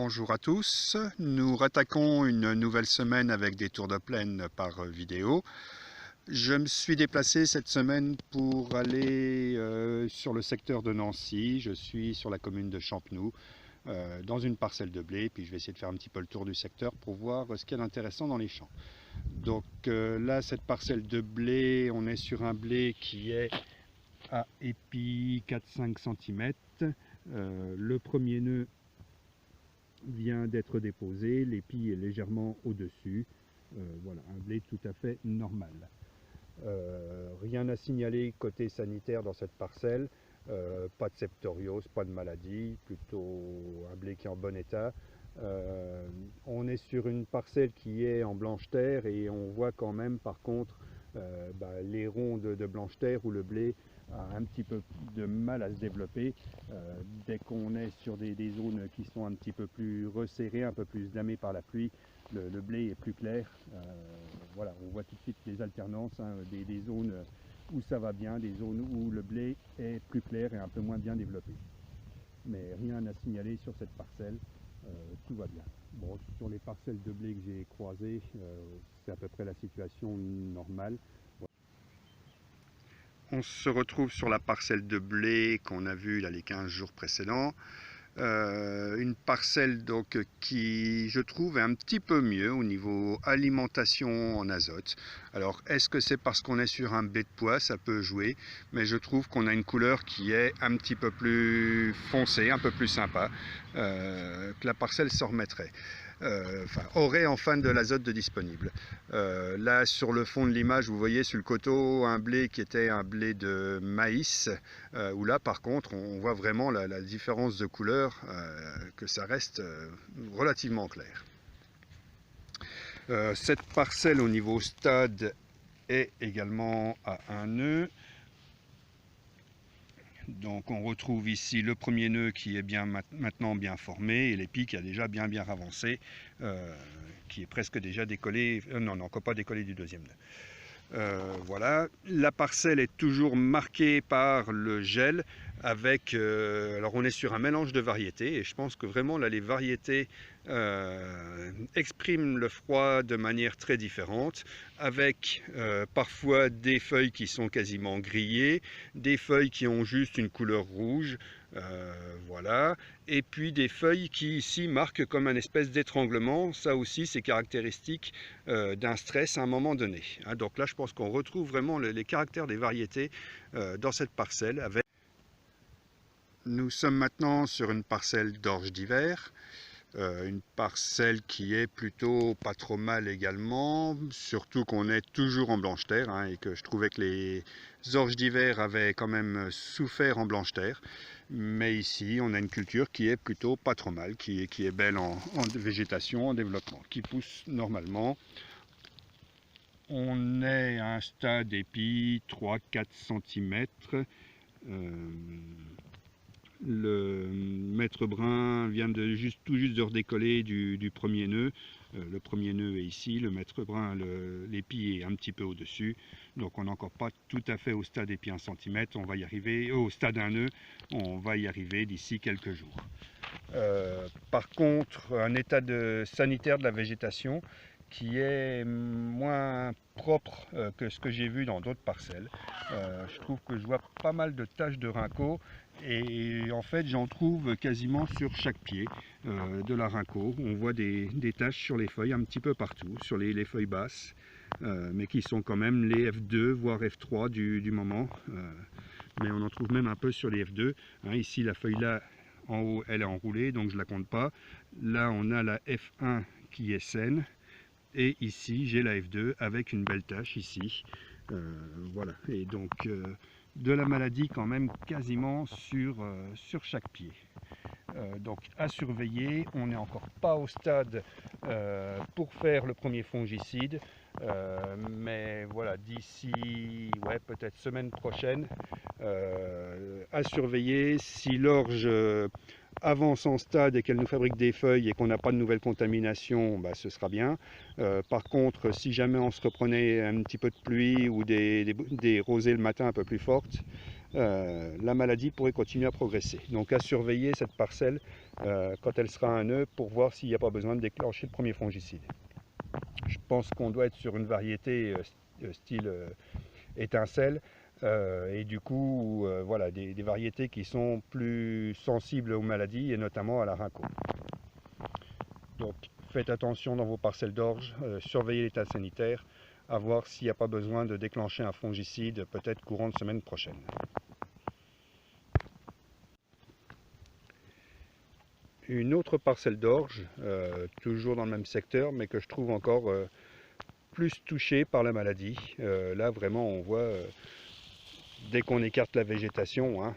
Bonjour à tous, nous rattaquons une nouvelle semaine avec des tours de plaine par vidéo. Je me suis déplacé cette semaine pour aller sur le secteur de Nancy. Je suis sur la commune de Champenoux, dans une parcelle de blé, puis je vais essayer de faire un petit peu le tour du secteur pour voir ce qu'il y a d'intéressant dans les champs. Donc là, cette parcelle de blé, on est sur un blé qui est à épi 4-5 cm. Le premier nœud vient d'être déposé, l'épi est légèrement au-dessus. Voilà, un blé tout à fait normal. Rien à signaler côté sanitaire dans cette parcelle, pas de septoriose, pas de maladie, plutôt un blé qui est en bon état. On est sur une parcelle qui est en blanche terre et on voit quand même par contre les ronds de blanche terre où le blé a un petit peu de mal à se développer. Dès qu'on est sur des zones qui sont un petit peu plus resserrées, un peu plus damées par la pluie, le blé est plus clair. Voilà, on voit tout de suite les alternances, hein, des zones où ça va bien, des zones où le blé est plus clair et un peu moins bien développé. Mais rien à signaler sur cette parcelle, tout va bien. Bon, sur les parcelles de blé que j'ai croisées, c'est à peu près la situation normale. On se retrouve sur la parcelle de blé qu'on a vue là, les 15 jours précédents. Une parcelle donc qui, je trouve, est un petit peu mieux au niveau alimentation en azote. Alors, est-ce que c'est parce qu'on est sur un blé de pois? Ça peut jouer, mais je trouve qu'on a une couleur qui est un petit peu plus foncée, un peu plus sympa, que la parcelle s'en remettrait. Aurait enfin de l'azote de disponible. Là sur le fond de l'image vous voyez sur le coteau un blé qui était un blé de maïs, où là par contre on voit vraiment la différence de couleur, que ça reste relativement clair. Cette parcelle au niveau stade est également à un nœud. Donc on retrouve ici le premier nœud qui est maintenant bien formé et l'épi qui a déjà bien avancé, qui est presque déjà décollé, non encore pas décollé du deuxième nœud. Voilà, la parcelle est toujours marquée par le gel avec, alors on est sur un mélange de variétés et je pense que vraiment là les variétés expriment le froid de manière très différente, avec parfois des feuilles qui sont quasiment grillées, des feuilles qui ont juste une couleur rouge, voilà, et puis des feuilles qui ici marquent comme un espèce d'étranglement. Ça aussi c'est caractéristique d'un stress à un moment donné, hein. Donc là je pense qu'on retrouve vraiment les caractères des variétés dans cette parcelle. Nous sommes maintenant sur une parcelle d'orge d'hiver. Une parcelle qui est plutôt pas trop mal également, surtout qu'on est toujours en blanche terre, hein, et que je trouvais que les orges d'hiver avaient quand même souffert en blanche terre. Mais ici on a une culture qui est plutôt pas trop mal, qui est belle en végétation, en développement, qui pousse normalement. On est à un stade épi 3-4 cm. Le maître brun vient tout juste de redécoller du premier nœud. Le premier nœud est ici, le maître brun, l'épi est un petit peu au-dessus. Donc on n'est encore pas tout à fait au stade épi 1 cm. On va y arriver, au stade 1 nœud, on va y arriver d'ici quelques jours. Par contre, un état sanitaire de la végétation qui est moins propre que ce que j'ai vu dans d'autres parcelles. Je trouve que je vois pas mal de taches de rinceaux et en fait j'en trouve quasiment sur chaque pied de la rinceau. On voit des taches sur les feuilles un petit peu partout, sur les feuilles basses, mais qui sont quand même les F2 voire F3 du moment. Mais on en trouve même un peu sur les F2. Hein, ici la feuille là en haut elle est enroulée donc je la compte pas. Là on a la F1 qui est saine. Et ici j'ai la F2 avec une belle tache ici, voilà, et donc de la maladie quand même quasiment sur chaque pied. Donc à surveiller, on n'est encore pas au stade pour faire le premier fongicide, mais voilà, d'ici peut-être semaine prochaine, à surveiller. Si l'orge avance en stade et qu'elle nous fabrique des feuilles et qu'on n'a pas de nouvelles contaminations, ce sera bien. Par contre, si jamais on se reprenait un petit peu de pluie ou des rosées le matin un peu plus fortes, la maladie pourrait continuer à progresser. Donc à surveiller cette parcelle quand elle sera un nœud pour voir s'il n'y a pas besoin de déclencher le premier fongicide. Je pense qu'on doit être sur une variété style étincelle et du coup voilà, des variétés qui sont plus sensibles aux maladies et notamment à la rinco. Donc faites attention dans vos parcelles d'orge, surveillez l'état sanitaire, à voir s'il n'y a pas besoin de déclencher un fongicide peut-être courant de semaine prochaine. Une autre parcelle d'orge, toujours dans le même secteur, mais que je trouve encore plus touchée par la maladie. Là vraiment on voit, dès qu'on écarte la végétation, hein,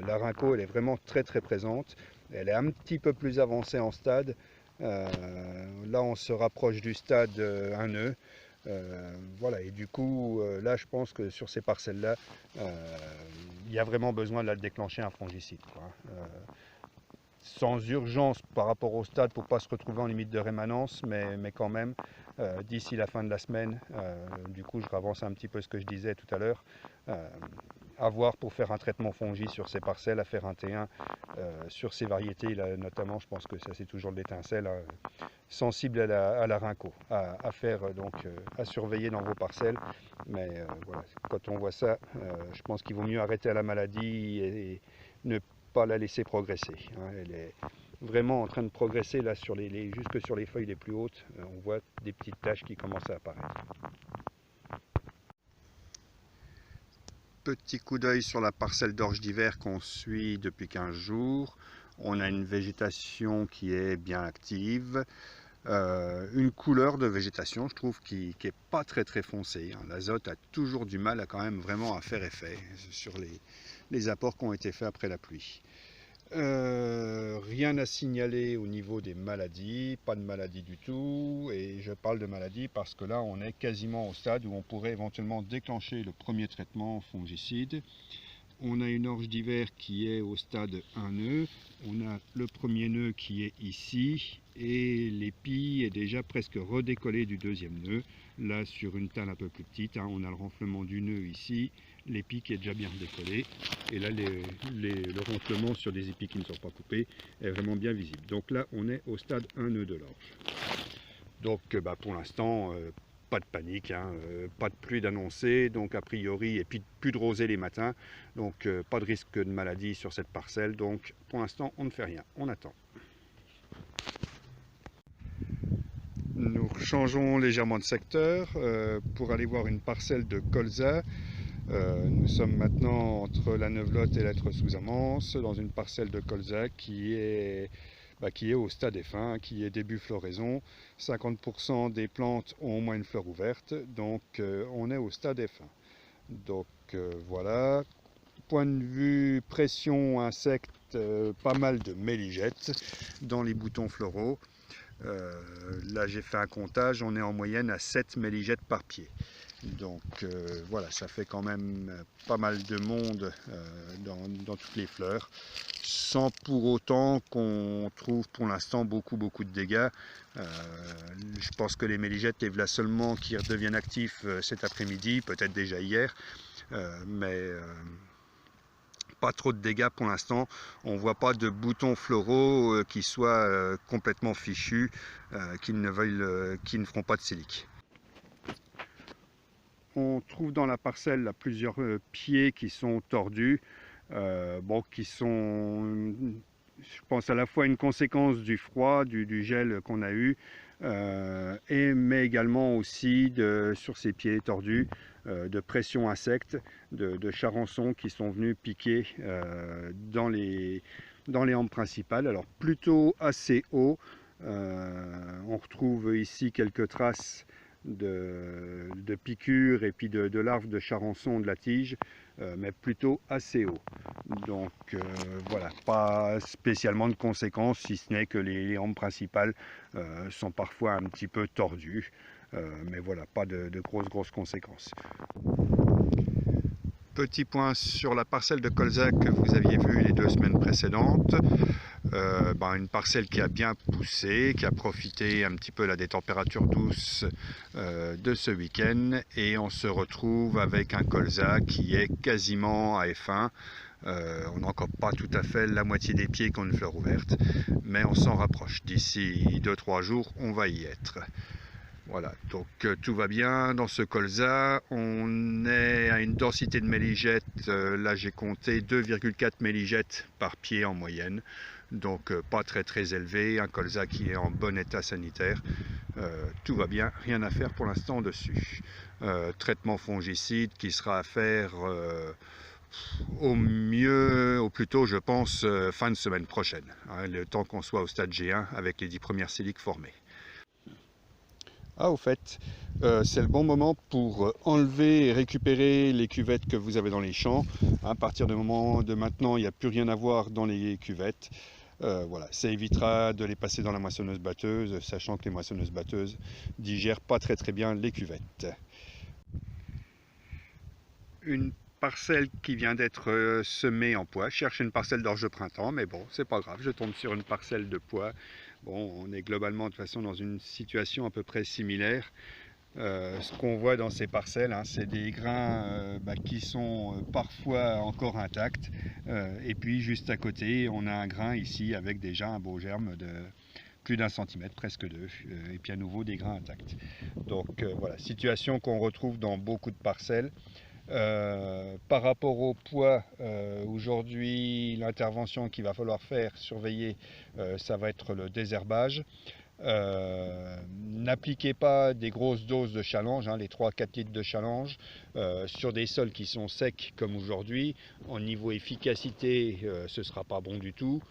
la rinco elle est vraiment très présente. Elle est un petit peu plus avancée en stade. Là on se rapproche du stade 1 nœud. Voilà, et du coup là je pense que sur ces parcelles là il y a vraiment besoin de la déclencher un fongicide, quoi. Sans urgence par rapport au stade pour ne pas se retrouver en limite de rémanence, mais quand même d'ici la fin de la semaine, du coup je ravance un petit peu ce que je disais tout à l'heure, à voir pour faire un traitement fongi sur ces parcelles, à faire un T1 sur ces variétés là, notamment. Je pense que ça c'est toujours de l'étincelle, sensible à la rinco, à faire donc à surveiller dans vos parcelles. Mais voilà, quand on voit ça, je pense qu'il vaut mieux arrêter à la maladie et ne pas la laisser progresser, hein. Elle est vraiment en train de progresser là sur jusque sur les feuilles les plus hautes. On voit des petites taches qui commencent à apparaître. Petit coup d'œil sur la parcelle d'orge d'hiver qu'on suit depuis 15 jours. On a une végétation qui est bien active, une couleur de végétation je trouve qui n'est pas très foncée, hein. L'azote a toujours du mal à quand même vraiment à faire effet sur les apports qui ont été faits après la pluie. Rien à signaler au niveau des maladies, pas de maladie du tout, et je parle de maladie parce que là on est quasiment au stade où on pourrait éventuellement déclencher le premier traitement fongicide. On a une orge d'hiver qui est au stade 1 nœud, on a le premier nœud qui est ici et l'épi est déjà presque redécollé du deuxième nœud. Là sur une talle un peu plus petite, hein, on a le renflement du nœud ici, l'épi qui est déjà bien redécollé et là le renflement sur des épis qui ne sont pas coupés est vraiment bien visible. Donc là on est au stade 1 nœud de l'orge. Donc pour l'instant pas de panique, hein, pas de pluie d'annoncer, donc a priori, et puis plus de rosée les matins, donc pas de risque de maladie sur cette parcelle, donc pour l'instant on ne fait rien, on attend. Nous changeons légèrement de secteur pour aller voir une parcelle de colza. Nous sommes maintenant entre la Neuvelotte et l'Être-sous-Amance, dans une parcelle de colza qui est au stade F1, qui est début floraison. 50% des plantes ont au moins une fleur ouverte, donc on est au stade F1. Donc voilà, point de vue pression insectes, pas mal de méligettes dans les boutons floraux. Là j'ai fait un comptage, on est en moyenne à 7 méligettes par pied. Donc voilà, ça fait quand même pas mal de monde dans toutes les fleurs, sans pour autant qu'on trouve pour l'instant beaucoup de dégâts. Je pense que les méligettes est là seulement qui redeviennent actifs cet après-midi, peut-être déjà hier, mais pas trop de dégâts pour l'instant. On ne voit pas de boutons floraux qui soient complètement fichus, qui ne feront pas de silique. On trouve dans la parcelle là, plusieurs pieds qui sont tordus, qui sont, je pense, à la fois une conséquence du froid, du gel qu'on a eu, mais également aussi sur ces pieds tordus, de pression insecte, de charançons qui sont venus piquer dans les hampes principales, alors plutôt assez haut. On retrouve ici quelques traces de piqûres et puis de larves de charançon de la tige, mais plutôt assez haut. Donc voilà, pas spécialement de conséquences, si ce n'est que les hampes principales sont parfois un petit peu tordues, mais voilà, pas de grosses conséquences. Petit point sur la parcelle de colza que vous aviez vu les 2 semaines précédentes. une parcelle qui a bien poussé, qui a profité un petit peu là, des températures douces de ce week-end, et on se retrouve avec un colza qui est quasiment à F1. On n'a encore pas tout à fait la moitié des pieds qui ont une fleur ouverte, mais on s'en rapproche. D'ici 2-3 jours, on va y être. Voilà, donc tout va bien dans ce colza. On est à une densité de méligette, là j'ai compté 2,4 méligettes par pied en moyenne, donc pas très élevé, un colza qui est en bon état sanitaire. Tout va bien, rien à faire pour l'instant dessus. Traitement fongicide qui sera à faire au mieux, au plus tôt je pense fin de semaine prochaine, hein, le temps qu'on soit au stade G1 avec les 10 premières siliques formées. Ah, au fait, c'est le bon moment pour enlever et récupérer les cuvettes que vous avez dans les champs. À partir du moment de maintenant, il n'y a plus rien à voir dans les cuvettes. Voilà, ça évitera de les passer dans la moissonneuse batteuse, sachant que les moissonneuses batteuses digèrent pas très bien les cuvettes. Une parcelle qui vient d'être semée en pois. Je cherche une parcelle d'orge de printemps, mais bon, c'est pas grave, je tombe sur une parcelle de pois. Bon, on est globalement de toute façon dans une situation à peu près similaire. Ce qu'on voit dans ces parcelles, hein, c'est des grains qui sont parfois encore intacts. Et puis juste à côté, on a un grain ici avec déjà un beau germe de plus d'1 centimètre, presque 2, et puis à nouveau des grains intacts. Donc voilà, situation qu'on retrouve dans beaucoup de parcelles. Par rapport au poids, aujourd'hui l'intervention qu'il va falloir faire, surveiller, ça va être le désherbage. N'appliquez pas des grosses doses de challenge, hein, les 3-4 litres de challenge, sur des sols qui sont secs comme aujourd'hui. En niveau efficacité, ce ne sera pas bon du tout.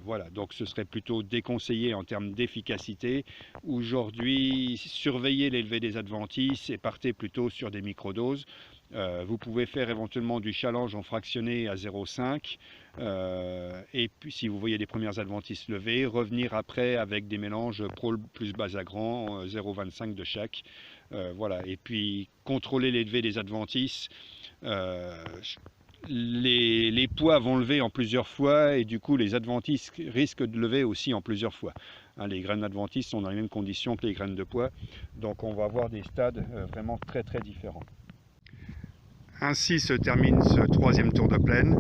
Voilà, donc ce serait plutôt déconseillé en termes d'efficacité. Aujourd'hui, surveillez les levées des adventices et partez plutôt sur des microdoses. Vous pouvez faire éventuellement du challenge en fractionné à 0,5 et puis si vous voyez des premières adventices levées, revenir après avec des mélanges Pro plus Basagrand 0,25 de chaque. Voilà, et puis contrôler les levées des adventices. Les poids vont lever en plusieurs fois et du coup les adventices risquent de lever aussi en plusieurs fois. Hein, les graines adventices sont dans les mêmes conditions que les graines de pois, donc on va avoir des stades vraiment très différents. Ainsi se termine ce 3e tour de plaine.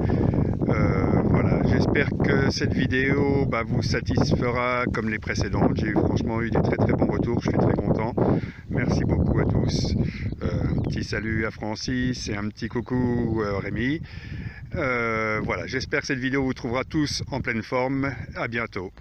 Voilà, j'espère que cette vidéo vous satisfera comme les précédentes. J'ai franchement eu des très bons retours, je suis très content. Merci beaucoup à tous. Un petit salut à Francis et un petit coucou Rémi. Voilà, j'espère que cette vidéo vous trouvera tous en pleine forme. À bientôt.